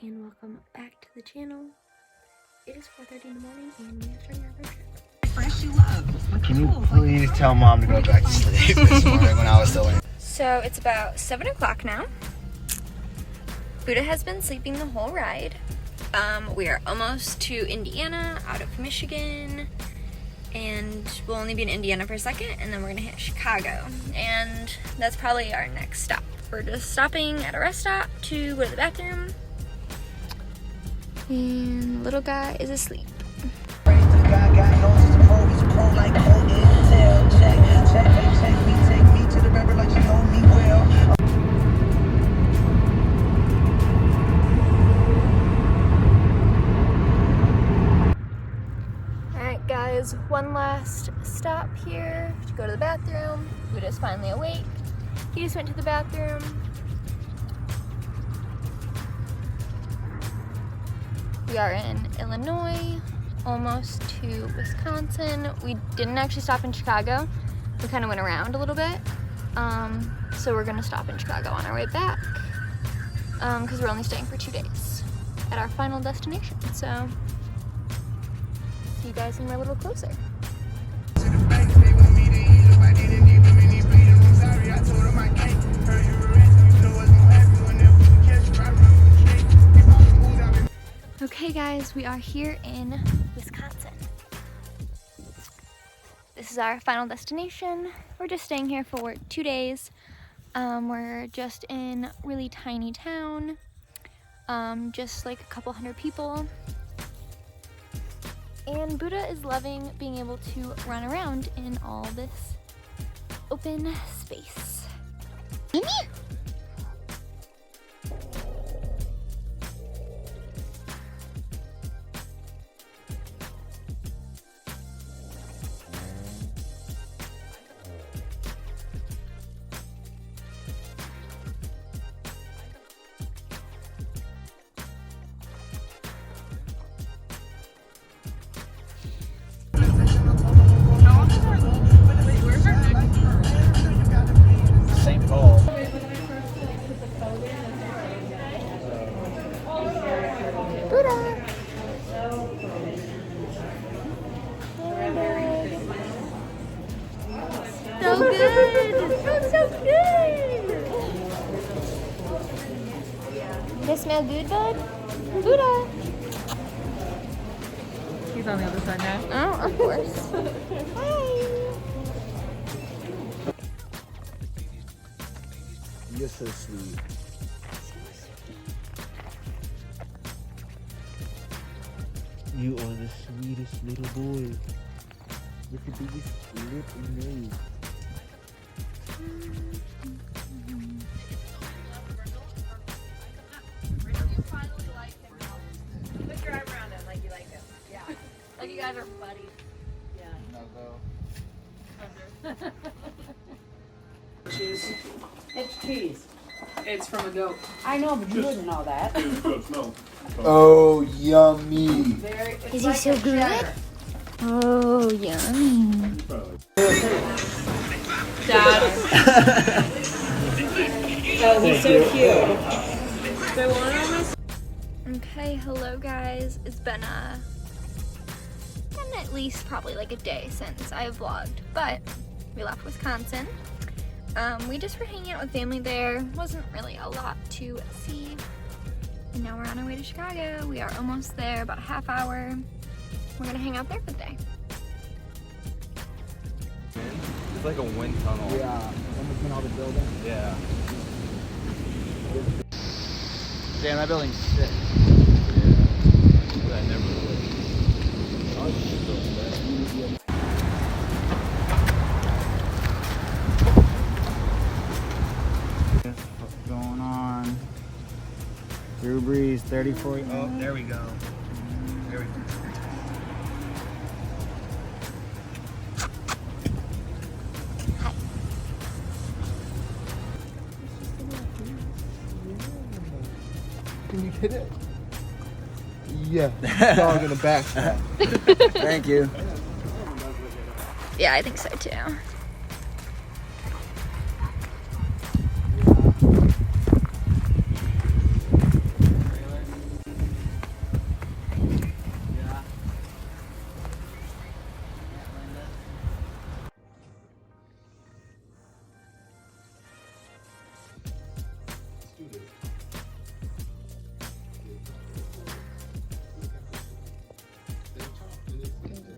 and welcome back to the channel. It is 4:30 in the morning and we are starting our road trip. Can you please tell Mom to go back to sleep this morning when I was still in? So it's about 7 o'clock now. Buddha has been sleeping the whole ride. We are almost to Indiana, out of Michigan, and we'll only be in Indiana for a second, and then we're gonna hit Chicago, and that's probably our next stop. We're just stopping at a rest stop to go to the bathroom, and little guy is asleep. Alright guys, one last stop here to go to the bathroom. Buddha's finally awake. He just went to the bathroom. We are in Illinois, almost to Wisconsin. We didn't actually stop in Chicago. We kind of went around a little bit. So we're gonna stop in Chicago on our way back because we're only staying for 2 days at our final destination. So see you guys when we're a little closer. Okay guys, we are here in Wisconsin. This is our final destination. We're just staying here for 2 days. We're just in a really tiny town, just like a couple hundred people. And Buddha is loving being able to run around in all this open space. Come here. St. Paul. Buddha. So good. So good. Does it smell good, bud? Buddha. He's on the other side now. Oh, of course. Hi. You're so sweet. You are the sweetest little boy. Look at the biggest lip and nose. Put your arm around him like you like him. Yeah. Like you guys are buddies. Yeah. No go. Cheese. It's cheese. It's from a goat. I know, but you wouldn't know that. Oh, yummy. Is he so good? Oh, yummy. Dad. Oh, he's so cute. They want almost. Okay, hello guys. It's been at least probably like a day since I vlogged, but we left Wisconsin. We just were hanging out with family there. Wasn't really a lot to see. And now we're on our way to Chicago. We are almost there, about a half hour. We're gonna hang out there for the day. It's like a wind tunnel. Yeah, in between all the buildings. Yeah. Damn, that building's sick. Yeah. That never would. What's going on? Drew Brees, 34. Oh, there we go. There we go. Can you get it? Yeah. Dog in the back. Thank you. Yeah, I think so too.